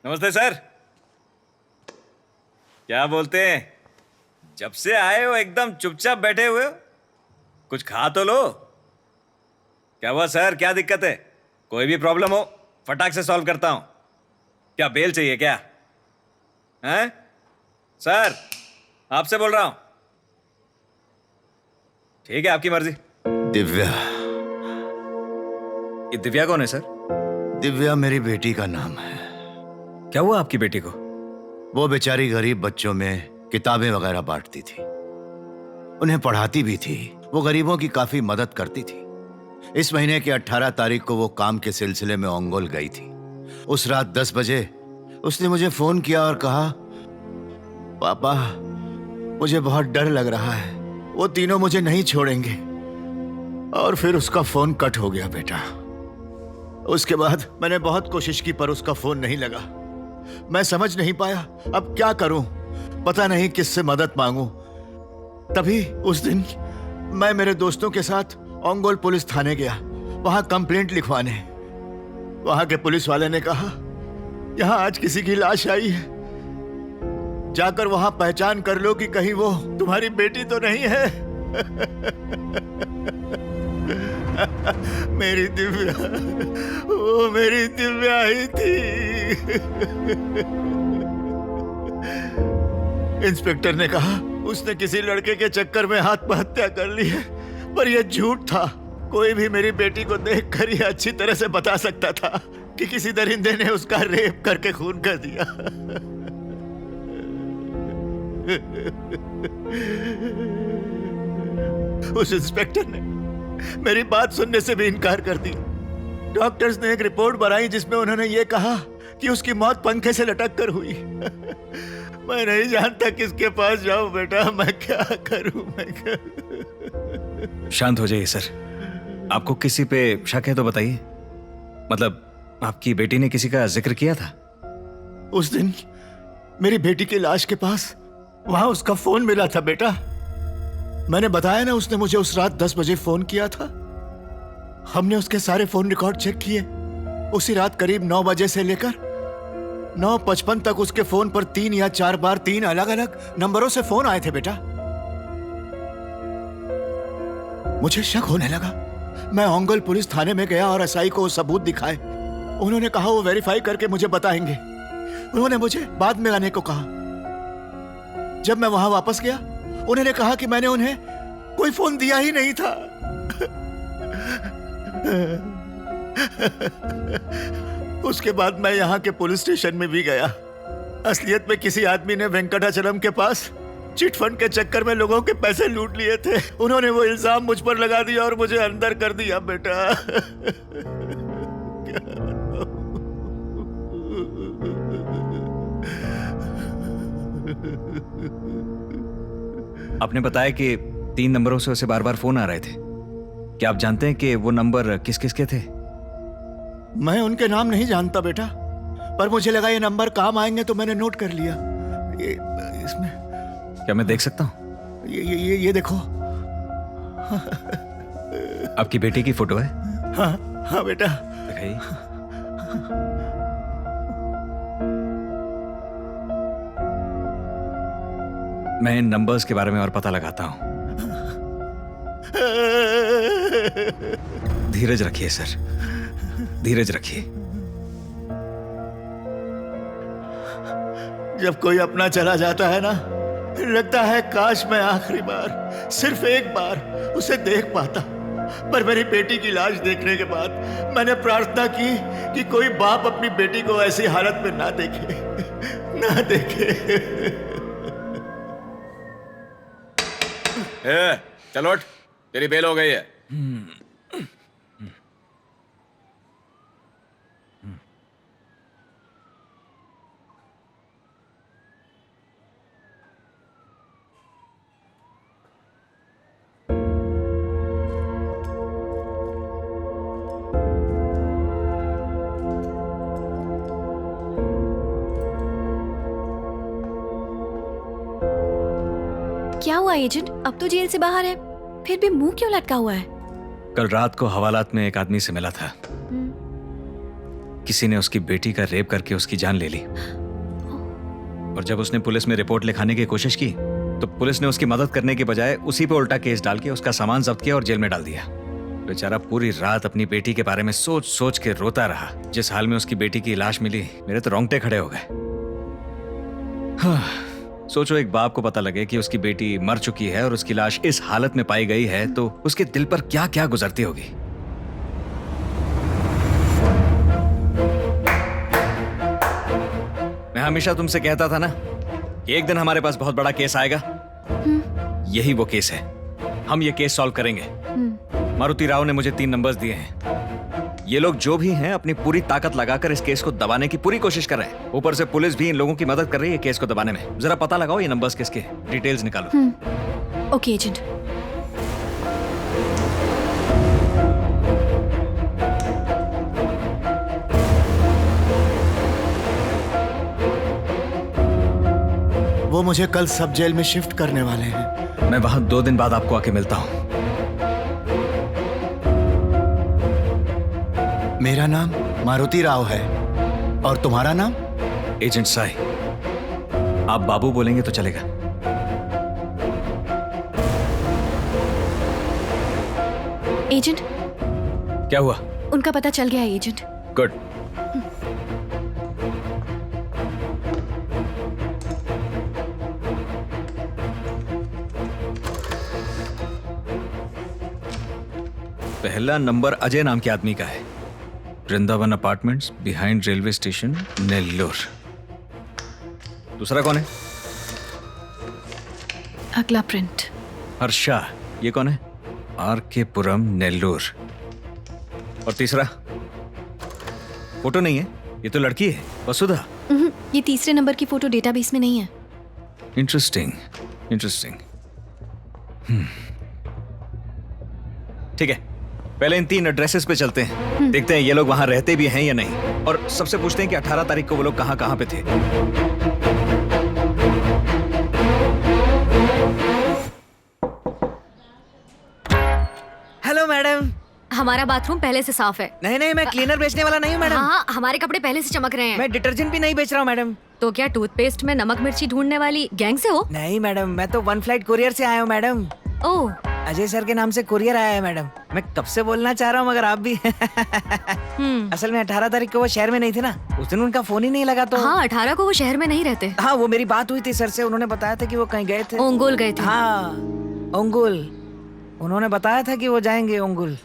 नमस्ते सर। क्या बोलते हैं, जब से आए हो एकदम चुपचाप बैठे हुए हो, कुछ खा तो लो। क्या हुआ सर, क्या दिक्कत है? कोई भी प्रॉब्लम हो फटाक से सॉल्व करता हूं। क्या बेल चाहिए क्या? हैं सर, आपसे बोल रहा हूं। ठीक है, आपकी मर्जी। दिव्या। ये दिव्या कौन है सर? दिव्या मेरी बेटी का नाम है। क्या हुआ आपकी बेटी को? वो बेचारी गरीब बच्चों में किताबें वगैरह बांटती थी, उन्हें पढ़ाती भी थी। वो गरीबों की काफी मदद करती थी। इस महीने की 18 तारीख को वो काम के सिलसिले में ओंगोल गई थी। उस रात 10 बजे उसने मुझे फोन किया और कहा, पापा मुझे बहुत डर लग रहा है, वो तीनों मुझे नहीं छोड़ेंगे। और फिर उसका फोन कट हो गया बेटा। उसके बाद मैंने बहुत कोशिश की पर उसका फोन नहीं लगा। मैं समझ नहीं पाया अब क्या करूं, पता नहीं किससे मदद मांगूं। तभी उस दिन मैं मेरे दोस्तों के साथ ओंगोल पुलिस थाने गया, वहां कंप्लेंट लिखवाने। वहां के पुलिस वाले ने कहा, यहां आज किसी की लाश आई है, जाकर वहां पहचान कर लो कि कहीं वो तुम्हारी बेटी तो नहीं है। मेरी दिव्या, वो मेरी दिव्या ही थी। इंस्पेक्टर ने कहा उसने किसी लड़के के चक्कर में आत्महत्या कर ली है, पर यह झूठ था। कोई भी मेरी बेटी को देखकर यह अच्छी तरह से बता सकता था कि किसी दरिंदे ने उसका रेप करके खून कर दिया। उस इंस्पेक्टर ने मेरी बात सुनने से भी इनकार कर दिया। डॉक्टर्स ने एक रिपोर्ट बनाई जिसमें उन्होंने ये कहा कि उसकी मौत पंखे से लटक कर हुई। मैं नहीं जानता किसके पास जाऊं बेटा, मैं क्या करूं, मैं क्या। शांत हो जाइए सर, आपको किसी पे शक है तो बताइए। मतलब आपकी बेटी ने किसी का जिक्र किया था? उस दिन मेरी बेटी की लाश के पास वहां उसका फोन मिला था बेटा। मैंने बताया ना, उसने मुझे उस रात 10 बजे फोन किया था। हमने उसके सारे फोन रिकॉर्ड चेक किए। उसी रात करीब 9 बजे से लेकर 9:55 तक उसके फोन पर 3 या 4 बार 3 अलग अलग नंबरों से फोन आए थे बेटा। मुझे शक होने लगा। मैं ओंगोल पुलिस थाने में गया और एसआई को सबूत दिखाए। उन्होंने कहा वो वेरीफाई करके मुझे बताएंगे। उन्होंने मुझे बाद में आने को कहा। जब मैं वहां वापस गया, उन्होंने कहा कि मैंने उन्हें कोई फोन दिया ही नहीं था। उसके बाद मैं यहाँ के पुलिस स्टेशन में भी गया। असलियत में किसी आदमी ने वेंकटाचलम के पास चिट फंड के चक्कर में लोगों के पैसे लूट लिए थे। उन्होंने वो इल्जाम मुझ पर लगा दिया और मुझे अंदर कर दिया बेटा। आपने बताया कि 3 नंबरों से उसे बार बार फोन आ रहे थे। क्या आप जानते हैं कि वो नंबर किस किस के थे? मैं उनके नाम नहीं जानता बेटा, पर मुझे लगा ये नंबर काम आएंगे तो मैंने नोट कर लिया। ये इसमें क्या मैं देख सकता हूं? ये देखो। आपकी बेटी की फोटो है? हाँ हाँ बेटा। दिखाइए। मैं इन नंबर्स के बारे में और पता लगाता हूं। धीरज रखिए सर, धीरज रखिए। जब कोई अपना चला जाता है ना, लगता है काश मैं आखिरी बार, सिर्फ एक बार उसे देख पाता। पर मेरी बेटी की लाश देखने के बाद मैंने प्रार्थना की कि कोई बाप अपनी बेटी को ऐसी हालत में ना देखे, ना देखे। चलो उठ, तेरी बेल हो गई है। क्या हुआ एजेंट? अब तो जेल से बाहर है, फिर भी मुंह क्यों लटका हुआ है? कल रात को हवालात में एक आदमी से मिला था। किसी ने उसकी बेटी का रेप करके उसकी जान ले ली। और जब उसने पुलिस में रिपोर्ट लिखाने की कोशिश की तो पुलिस ने उसकी मदद करने के बजाय उसी पे उल्टा केस डाल के उसका सामान जब्त किया और जेल में डाल दिया। बेचारा पूरी रात अपनी बेटी के बारे में सोच सोच के रोता रहा। जिस हाल में उसकी बेटी की लाश मिली, मेरे तो रोंगटे खड़े हो गए। हाँ, सोचो एक बाप को पता लगे कि उसकी बेटी मर चुकी है और उसकी लाश इस हालत में पाई गई है तो उसके दिल पर क्या क्या गुजरती होगी। मैं हमेशा तुमसे कहता था ना कि एक दिन हमारे पास बहुत बड़ा केस आएगा। यही वो केस है। हम ये केस सॉल्व करेंगे। मारुति राव ने मुझे 3 नंबर्स दिए हैं। ये लोग जो भी हैं अपनी पूरी ताकत लगाकर इस केस को दबाने की पूरी कोशिश कर रहे हैं। ऊपर से पुलिस भी इन लोगों की मदद कर रही है केस को दबाने में। जरा पता लगाओ ये नंबर्स किसके, डिटेल्स निकालो। Okay agent. वो मुझे कल सब जेल में शिफ्ट करने वाले हैं। मैं वहां 2 दिन बाद आपको आके मिलता हूं। मेरा नाम मारुति राव है और तुम्हारा नाम? एजेंट साई। आप बाबू बोलेंगे तो चलेगा। एजेंट, क्या हुआ? उनका पता चल गया है एजेंट। गुड। पहला नंबर अजय नाम के आदमी का है। Vrindavan apartments, behind railway station, Nellore. दूसरा कौन है? अगला प्रिंट। हर्षा। ये कौन है? आर के पुरम, नेल्लोर। और तीसरा? फोटो नहीं है, ये तो लड़की है, वसुधा। ये तीसरे नंबर की फोटो डेटाबेस में नहीं है। Interesting, interesting. ठीक है, पहले इन 3 एड्रेसेस पे चलते हैं। देखते हैं ये लोग वहां रहते भी हैं या नहीं, और सबसे पूछते हैं कि 18 तारीख को वो लोग कहां कहां पे थे। Hello madam. हमारा बाथरूम पहले से साफ है। नहीं, मैं क्लीनर बेचने वाला नहीं हूँ मैडम। हाँ, हमारे कपड़े पहले से चमक रहे हैं। मैं डिटर्जेंट भी नहीं बेच रहा हूँ मैडम। तो क्या टूथपेस्ट में नमक मिर्ची ढूंढने वाली गैंग से हो? नहीं मैडम, मैं तो 1 फ्लाइट कुरियर से आया हूँ मैडम। ओह, अजय सर के नाम से कुरियर आया है मैडम। मैं कब से बोलना चाह रहा हूँ मगर आप भी असल में 18 तारीख को वो शहर में नहीं थे ना, उस दिन उनका फोन ही नहीं लगा। तो हाँ, 18 को वो शहर में नहीं रहते। हाँ, वो मेरी बात हुई थी सर से। उन्होंने बताया था कि वो कहीं गए थे। ओंगोल गए थे। हाँ, ओंगोल। उन्होंने बताया था कि वो जाएंगे ओंगोल,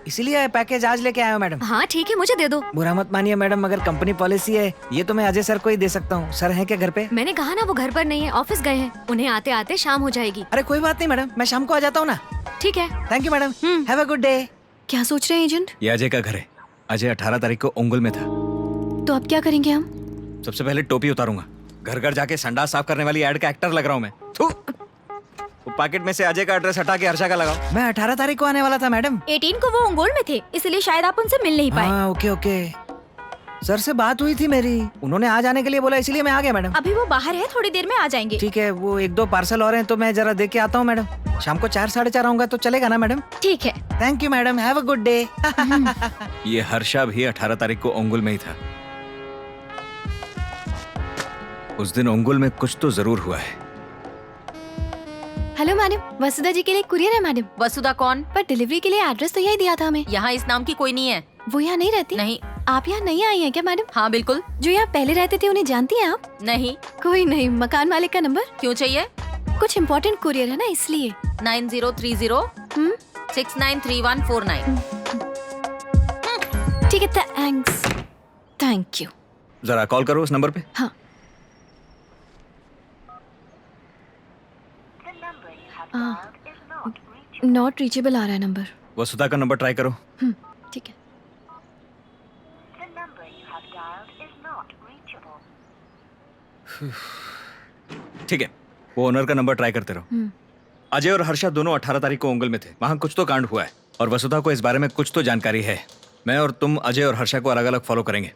इसीलिए पैकेज आज लेके आया हूँ मैडम। हाँ ठीक है, मुझे दे दो। बुरा मत मानिए मैडम, मगर कंपनी पॉलिसी है, ये तो मैं अजय सर को ही दे सकता हूँ। सर हैं क्या घर पे? मैंने कहा ना वो घर पर नहीं है, ऑफिस गए हैं। उन्हें आते आते शाम हो जाएगी। अरे कोई बात नहीं मैडम, मैं शाम को आ जाता हूँ ना। ठीक है। Thank you madam, have a good day. क्या सोच रहे हैं एजेंट? ये अजय का घर है। अजय 18 तारीख को ओंगोल में था। तो अब क्या करेंगे हम? सबसे पहले टोपी उतारूंगा। घर घर जाके संडास साफ करने वाली एड का एक्टर लग रहा हूँ मैं। थू। वो पैकेट में से अजय का एड्रेस हटा के हर्षा का लगाओ। मैं 18 तारीख को आने वाला था मैडम। 18 को वो ओंगोल में थे, इसलिए शायद आप उनसे मिल नहीं पाए। हाँ, ओके ओके। सर से बात हुई थी मेरी, उन्होंने आ जाने के लिए बोला, इसलिए मैं आ गया मैडम। अभी वो बाहर है, थोड़ी देर में आ जाएंगे। ठीक है, वो 1-2 पार्सल और हैं तो मैं जरा देख के आता हूँ मैडम। शाम को 4-4:30 आऊंगा तो चलेगा ना मैडम? ठीक है। Thank you madam, have a good day. ये हर्षा भी 18 तारीख को ओंगुल में ही था। उस दिन ओंगुल में कुछ तो जरूर हुआ है। हेलो मैडम, वसुधा जी के लिए कुरियर है मैडम। वसुधा कौन? पर डिलीवरी के लिए एड्रेस तो यही दिया था हमें। यहाँ इस नाम की कोई नहीं है। वो यहाँ नहीं रहती? नहीं। आप यहाँ नहीं आई हैं क्या मैडम? हाँ बिल्कुल। जो यहाँ पहले रहते थे उन्हें जानती हैं आप? नहीं। कोई नहीं, मकान मालिक का नंबर? क्यों चाहिए? कुछ इम्पोर्टेंट कुरियर है ना, इसलिए। 9030693149। ठीक है, थैंक्स। Thank you. जरा कॉल करो उस नंबर पे। हाँ। नॉट रीचेबल आ रहा है नंबर। वसुधा का नंबर ट्राई करो। ठीक है। ठीक है, वो ओनर का नंबर ट्राई करते रहो। अजय और हर्षा दोनों 18 तारीख को ओंगल में थे। वहां कुछ तो कांड हुआ है और वसुधा को इस बारे में कुछ तो जानकारी है। मैं और तुम अजय और हर्षा को अलग अलग फॉलो करेंगे।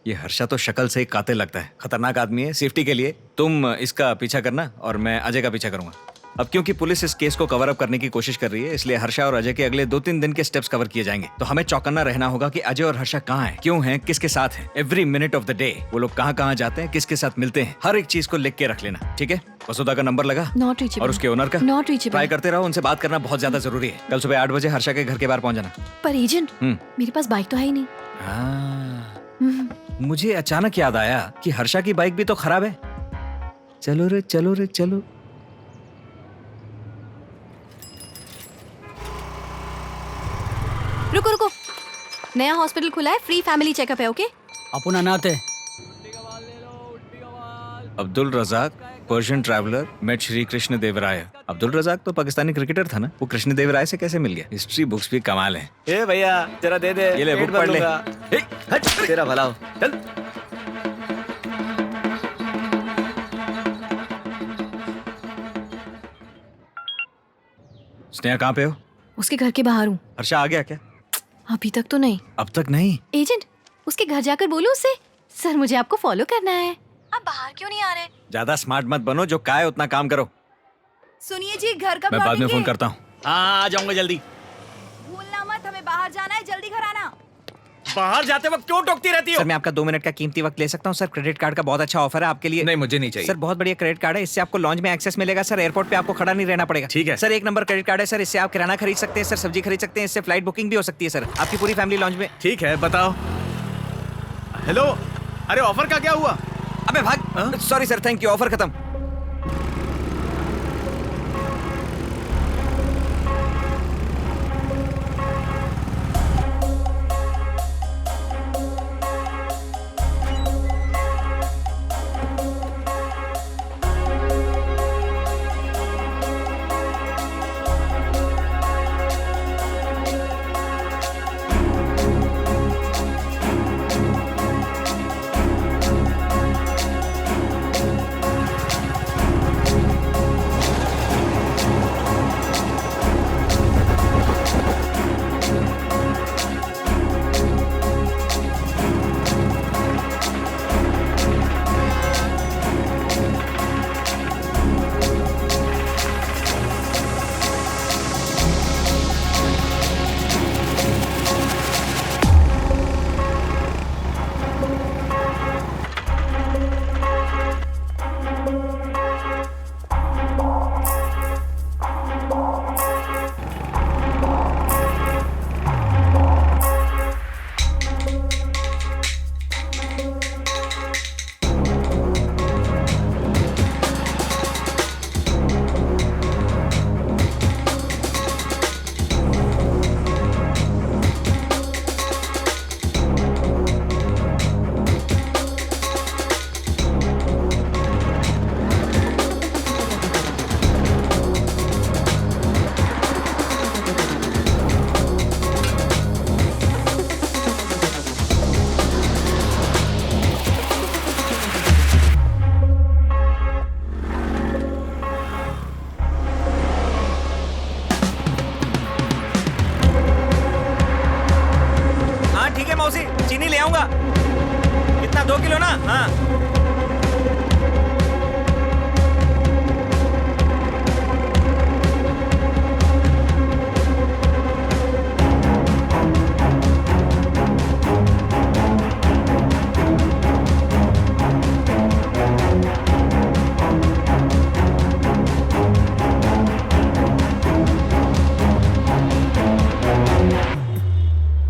ये हर्षा तो शक्ल से ही कातिल लगता है, खतरनाक आदमी है। सेफ्टी के लिए तुम इसका पीछा करना और मैं अजय का पीछा करूंगा। अब क्योंकि पुलिस इस केस को कवर अप करने की कोशिश कर रही है, इसलिए हर्षा और अजय के अगले 2-3 दिन के स्टेप्स कवर किए जाएंगे। तो हमें चौकन्ना रहना होगा कि अजय और हर्षा कहाँ हैं, क्यों हैं, किसके साथ हैं। Every minute of the day वो लोग कहाँ जाते हैं, किसके साथ मिलते हैं, हर एक चीज को लिख के रख लेना, ठीक है। वसुधा का नंबर लगा नॉट रीचेबल। और उसके ओनर का नॉट रीचेबल। ट्राई करते रहो, उनसे बात करना बहुत ज्यादा जरूरी है। कल सुबह 8 बजे हर्षा के घर के बाहर पहुंच जाना। पर एजेंट, मेरे पास बाइक तो है ही नहीं। मुझे अचानक याद आया कि हर्षा की बाइक भी तो खराब है। चलो रे चलो रे चलो। रुको रुको, नया हॉस्पिटल खुला है, फ्री फैमिली चेकअप है, ओके। अपन अनाथ है। Abdul Razzaq Persian traveller met Shri Krishna Devaraya. Abdul Razzaq तो पाकिस्तानी क्रिकेटर था ना, वो कृष्ण देवराय से कैसे मिल गया। हिस्ट्री बुक्स भी कमाल है। ए भैया जरा दे दे, ये ले, पेट बुक पढ़ भर ले। लूंगा। ए, हट। तेरा भला हो, चल। स्नेहा कहाँ पे हो? उसके घर के बाहर हूँ। हर्षा आ गया क्या? अभी तक तो नहीं। अब तक नहीं। एजेंट, उसके घर जाकर बोलो उससे, सर मुझे आपको फॉलो करना है। आप बाहर क्यों नहीं आ रहे? ज्यादा स्मार्ट मत बनो, जो का है उतना काम करो। सुनिए जी, घर कब मैं बाद में लौटेंगे? फोन करता हूँ। हाँ, आ जाऊंगा जल्दी। भूलना मत, हमें बाहर जाना है, जल्दी घर आना। बाहर जाते वक्त क्यों टोकती रहती हो? सर मैं आपका 2 मिनट का कीमती वक्त ले सकता हूँ सर? क्रेडिट कार्ड का बहुत अच्छा ऑफर है आपके लिए। नहीं, मुझे नहीं चाहिए। सर बहुत बढ़िया क्रेडिट कार्ड है, इससे आपको लॉन्च में एक्सेस मिलेगा सर। एयरपोर्ट पे आपको खड़ा नहीं रहना पड़ेगा। ठीक है। सर 1 नंबर क्रेडिट कार्ड है सर, इससे आप किराना खरीद सकते हैं सर, सब्जी खरीद सकते हैं, इससे फ्लाइट बुकिंग भी हो सकती है सर, आपकी पूरी फैमिली लॉन्च में। ठीक है, बताओ। हेलो, अरे ऑफर का क्या हुआ? अबे भाग। Sorry sir, thank you, offer खत्म। मौसी चीनी ले आऊंगा। कितना 2 किलो ना? हाँ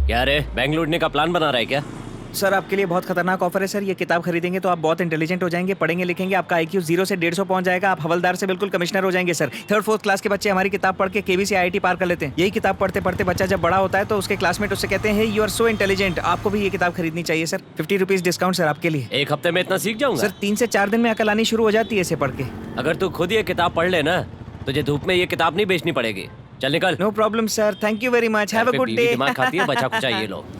क्या रे, बैंक लूटने का प्लान बना रहा है क्या? सर आपके लिए बहुत खतरनाक ऑफर है सर। ये किताब खरीदेंगे तो आप बहुत इंटेलिजेंट हो जाएंगे, पढ़ेंगे लिखेंगे, आपका IQ 0 से 150 पहुंच जाएगा, आप हवलदार से बिल्कुल कमिश्नर हो जाएंगे सर। 3rd 4th क्लास के बच्चे हमारी किताब पढ़ के KV से IIT पार कर लेते हैं। यही किताब पढ़ते पढ़ते बच्चा जब बड़ा होता है तो उसके क्लासमेट उससे कहते हैं यू आर सो इंटेलिजेंट। आपको भी ये किताब खरीदनी चाहिए सर। 50 रुपीज डिस्काउंट सर आपके लिए। 1 हफ्ते में इतना सीख जाऊंगा? सर 3 से 4 दिन में अकल आनी शुरू हो जाती है इसे पढ़ के। अगर तू खुद ये किताब पढ़ ले ना, तुझे धूप में ये किताब नहीं बेचनी पड़ेगी। चल निकल। No problem sir, thank you very much, have a good day. दिमाग खाती है बचा कुचा ये लोग।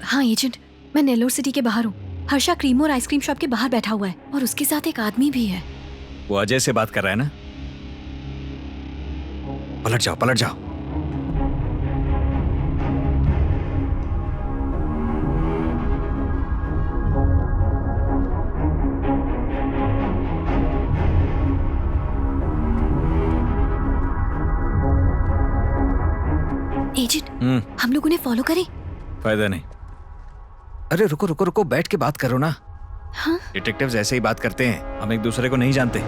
हाँ एजेंट, मैं नेल्लोर सिटी के बाहर हूँ। हर्षा क्रीम और आइसक्रीम शॉप के बाहर बैठा हुआ है और उसके साथ एक आदमी भी है। वो अजय से बात कर रहा है ना? पलट जाओ, पलट जाओ। एजेंट, हम लोग उन्हें फॉलो करें? फायदा नहीं। अरे रुको रुको रुको, बैठ के बात करो ना। हाँ? डिटेक्टिव्स ऐसे ही बात करते हैं, हम एक दूसरे को नहीं जानते।